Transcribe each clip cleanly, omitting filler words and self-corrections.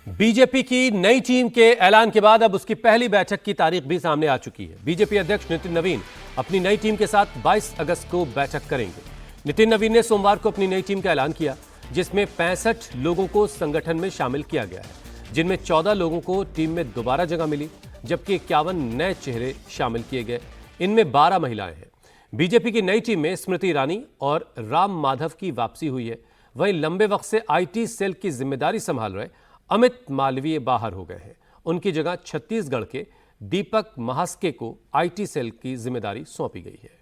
BJP की नई team के ऐलान के बाद अब उसकी पहली बैठक की तारीख भी सामने आ चुकी है। बीजेपी अध्यक्ष नितिन नवीन अपनी नई टीम के साथ 22 अगस्त को बैठक करेंगे। नितिन नवीन ने सोमवार को अपनी नई टीम का ऐलान किया, जिसमें 65 लोगों को संगठन में शामिल किया गया है, जिनमें 14 लोगों को टीम में दोबारा जगह मिली, जबकि 51 नए चेहरे शामिल किए गए। इनमें 12 महिलाएं हैं। बीजेपी की नई टीम में स्मृति ईरानी और राम माधव की वापसी हुई है। वहीं लंबे वक्त से आईटी सेल की जिम्मेदारी संभाल रहे अमित मालवीय बाहर हो गए हैं। उनकी जगह छत्तीसगढ़ के दीपक महास्के को आईटी सेल की जिम्मेदारी सौंपी गई है।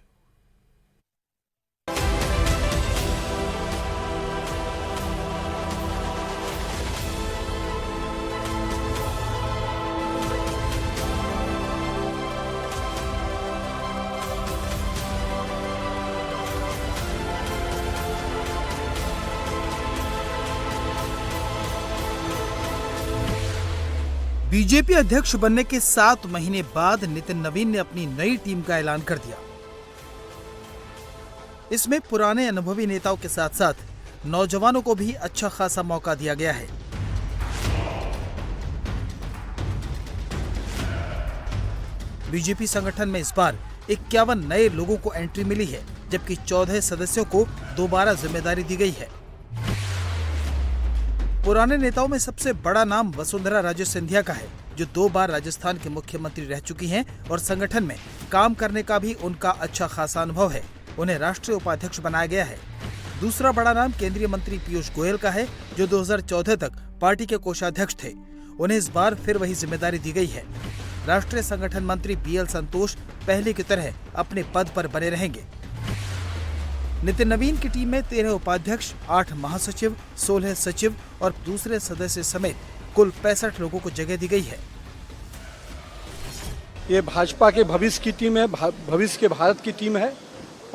बीजेपी अध्यक्ष बनने के 7 महीने बाद नितिन नवीन ने अपनी नई टीम का ऐलान कर दिया। इसमें पुराने अनुभवी नेताओं के साथ साथ नौजवानों को भी अच्छा खासा मौका दिया गया है। बीजेपी संगठन में इस बार 51 नए लोगों को एंट्री मिली है, जबकि 14 सदस्यों को दोबारा जिम्मेदारी दी गई है। पुराने नेताओं में सबसे बड़ा नाम वसुंधरा राजे सिंधिया का है, जो 2 बार राजस्थान के मुख्यमंत्री रह चुकी हैं और संगठन में काम करने का भी उनका अच्छा खासा अनुभव है। उन्हें राष्ट्रीय उपाध्यक्ष बनाया गया है। दूसरा बड़ा नाम केंद्रीय मंत्री पीयूष गोयल का है, जो 2014 तक पार्टी के कोषाध्यक्ष थे। उन्हें इस बार फिर वही जिम्मेदारी दी गई है। राष्ट्रीय संगठन मंत्री बीएल संतोष पहले की तरह अपने पद पर बने रहेंगे। नितिन नवीन की टीम में 13 उपाध्यक्ष, 8 महासचिव, 16 सचिव और दूसरे सदस्य समेत कुल 65 लोगों को जगह दी गई है। ये भाजपा के भविष्य की टीम है, भविष्य के भारत की टीम है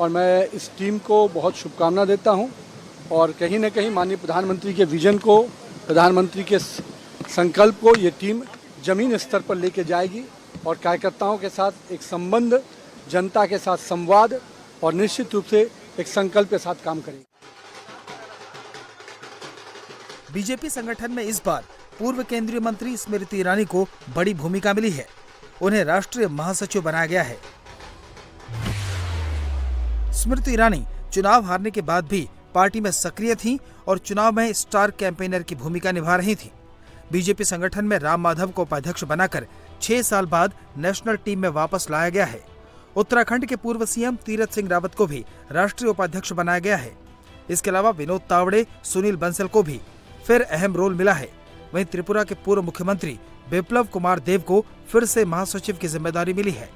और मैं इस टीम को बहुत शुभकामना देता हूं और कहीं न कहीं माननीय प्रधानमंत्री के विजन को, प्रधानमंत्री के संकल्प को ये टीम जमीन स्तर पर लेके जाएगी और कार्यकर्ताओं के साथ एक संबंध, जनता के साथ संवाद और निश्चित रूप से एक संकल्प के साथ काम करेगी। बीजेपी संगठन में इस बार पूर्व केंद्रीय मंत्री स्मृति ईरानी को बड़ी भूमिका मिली है। उन्हें राष्ट्रीय महासचिव बनाया गया है। स्मृति ईरानी चुनाव हारने के बाद भी पार्टी में सक्रिय थीं और चुनाव में स्टार कैंपेनर की भूमिका निभा रही थीं। बीजेपी संगठन में राम माधव को उपाध्यक्ष बनाकर 6 साल बाद नेशनल टीम में वापस लाया गया है। उत्तराखंड के पूर्व सीएम तीरथ सिंह रावत को भी राष्ट्रीय उपाध्यक्ष बनाया गया है। इसके अलावा विनोद तावड़े, सुनील बंसल को भी फिर अहम रोल मिला है। वहीं त्रिपुरा के पूर्व मुख्यमंत्री बिप्लब कुमार देव को फिर से महासचिव की जिम्मेदारी मिली है,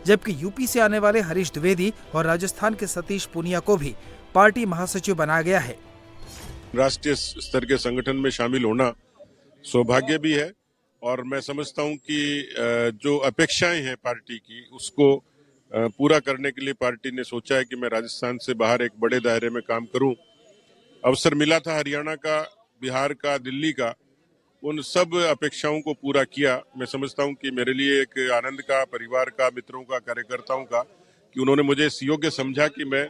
जबकि यूपी से आने वाले हरीश द्विवेदी और राजस्थान के सतीश पूनिया को भी पार्टी महासचिव बनाया गया है। राष्ट्रीय स्तर के संगठन में शामिल होना सौभाग्य भी है और मैं समझता हूं कि जो अपेक्षाएं हैं पार्टी की, उसको पूरा करने के लिए पार्टी ने सोचा है कि मैं राजस्थान से बाहर एक बड़े दायरे में काम करूं। अवसर मिला था हरियाणा का, बिहार का, दिल्ली का, उन सब अपेक्षाओं को पूरा किया। मैं समझता हूं कि मेरे लिए एक आनंद का, परिवार का, मित्रों का, कार्यकर्ताओं का, कि उन्होंने मुझे इस योग्य समझा कि मैं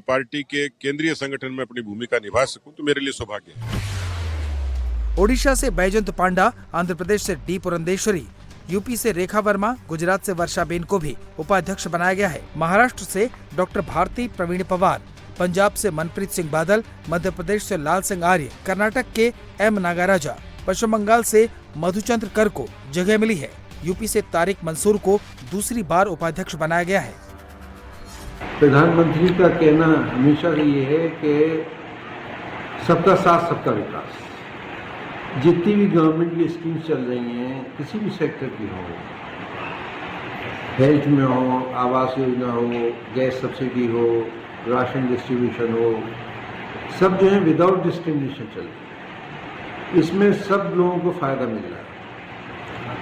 पार्टी के केंद्रीय संगठन में अपनी भूमिका निभा सकूं, तो मेरे लिए सौभाग्य है। ओडिशा से बैजंत पांडा, आंध्र प्रदेश से डी पुरंदेश्वरी, यूपी से रेखा वर्मा, गुजरात से वर्षाबेन को भी उपाध्यक्ष बनाया गया है। महाराष्ट्र से डॉक्टर भारती प्रवीण पवार, पंजाब से मनप्रीत सिंह बादल, मध्य प्रदेश से लाल सिंह आर्य, कर्नाटक के एम नागाराजा, पश्चिम बंगाल से मधुचंद्र कर को जगह मिली है। यूपी से तारिक मंसूर को दूसरी बार उपाध्यक्ष बनाया गया है। प्रधानमंत्री का कहना हमेशा ये है कि सबका साथ सबका विकास। जितनी भी गवर्नमेंट की स्कीम्स चल रही हैं, किसी भी सेक्टर की हो, हेल्थ में हो, आवास योजना हो, गैस सब्सिडी हो, राशन डिस्ट्रीब्यूशन हो, सब जो है विदाउट डिस्क्रिमिनेशन चल रही है। इसमें सब लोगों को फ़ायदा मिल रहा है।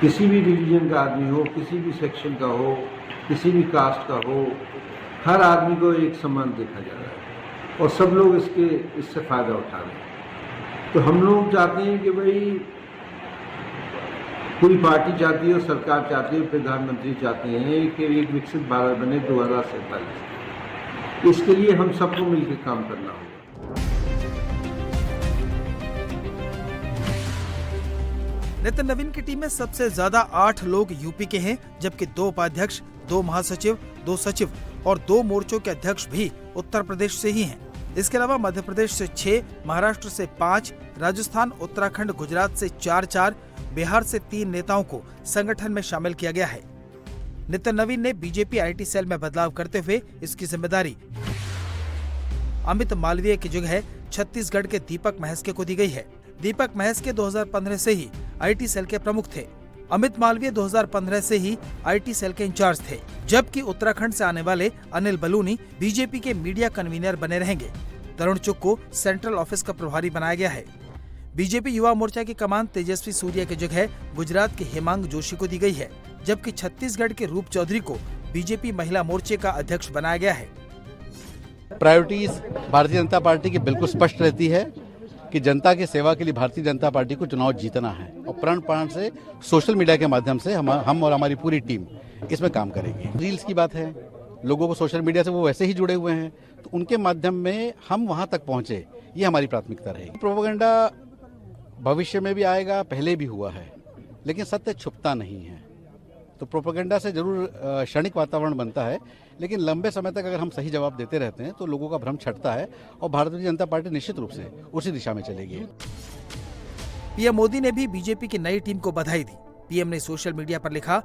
किसी भी रिलीजन का आदमी हो, किसी भी सेक्शन का हो, किसी भी कास्ट का हो, हर आदमी को एक समान देखा जा रहा है और सब लोग इससे फ़ायदा उठा रहे हैं। तो हम लोग चाहते हैं कि भाई पूरी पार्टी चाहती है, सरकार चाहती है, प्रधानमंत्री चाहते हैं कि एक विकसित भारत बने 2047। इसके लिए हम सबको मिलकर काम करना होगा। नितिन नवीन की टीम में सबसे ज्यादा 8 लोग यूपी के हैं, जबकि 2 उपाध्यक्ष, 2 महासचिव, 2 सचिव और 2 मोर्चों के अध्यक्ष भी उत्तर प्रदेश से ही हैं। इसके अलावा मध्य प्रदेश से 6, महाराष्ट्र से 5, राजस्थान, उत्तराखंड, गुजरात से 4-4, बिहार से 3 नेताओं को संगठन में शामिल किया गया है। नितिन नवीन ने बीजेपी आईटी सेल में बदलाव करते हुए इसकी जिम्मेदारी अमित मालवीय की जगह छत्तीसगढ़ के दीपक महस्के को दी गई है। दीपक महस्के 2015 से ही आईटी सेल के प्रमुख थे। अमित मालवीय 2015 से ही आईटी सेल के इंचार्ज थे, जबकि उत्तराखंड से आने वाले अनिल बलूनी बीजेपी के मीडिया कन्वीनर बने रहेंगे। तरुण चुग को सेंट्रल ऑफिस का प्रभारी बनाया गया है। बीजेपी युवा मोर्चा की कमान तेजस्वी सूर्या की जगह गुजरात के हेमांग जोशी को दी गई है, जबकि छत्तीसगढ़ के रूप चौधरी को बीजेपी महिला मोर्चे का अध्यक्ष बनाया गया है। प्रायोरिटीज भारतीय जनता पार्टी की बिल्कुल स्पष्ट रहती है कि जनता की सेवा के लिए भारतीय जनता पार्टी को चुनाव जीतना है और प्राण प्राण से सोशल मीडिया के माध्यम से हम और हमारी पूरी टीम इसमें काम करेगी। रील्स की बात है, लोगों को सोशल मीडिया से वो वैसे ही जुड़े हुए हैं, तो उनके माध्यम में हम वहां तक पहुंचे, ये हमारी प्राथमिकता रहेगी। प्रोपेगेंडा भविष्य में भी आएगा, पहले भी हुआ है, लेकिन सत्य छुपता नहीं है। तो प्रोपेगेंडा से जरूर क्षणिक वातावरण बनता है, लेकिन लंबे समय तक अगर हम सही जवाब देते रहते हैं तो लोगों का भ्रम छटता है और भारतीय जनता पार्टी निश्चित रूप से उसी दिशा में चलेगी। पीएम मोदी ने भी बीजेपी की नई टीम को बधाई दी। पीएम ने सोशल मीडिया पर लिखा,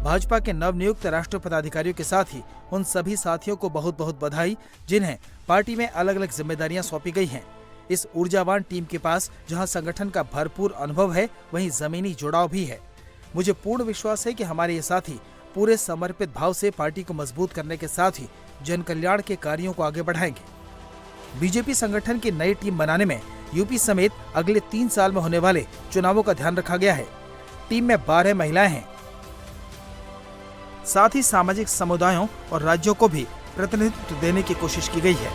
भाजपा के नवनियुक्त राष्ट्रीय पदाधिकारियों के साथ ही उन सभी साथियों को बहुत बहुत बधाई जिन्हें पार्टी में अलग अलग जिम्मेदारियां सौंपी गई हैं। इस ऊर्जावान टीम के पास जहां संगठन का भरपूर अनुभव है, वहीं जमीनी जुड़ाव भी है। मुझे पूर्ण विश्वास है कि हमारे ये साथी पूरे समर्पित भाव से पार्टी को मजबूत करने के साथ ही जन कल्याण के कार्यों को आगे बढ़ाएंगे। बीजेपी संगठन की नई टीम बनाने में यूपी समेत अगले 3 साल में होने वाले चुनावों का ध्यान रखा गया है। टीम में 12 महिलाएं हैं। साथ ही सामाजिक समुदायों और राज्यों को भी प्रतिनिधित्व देने की कोशिश की गई है।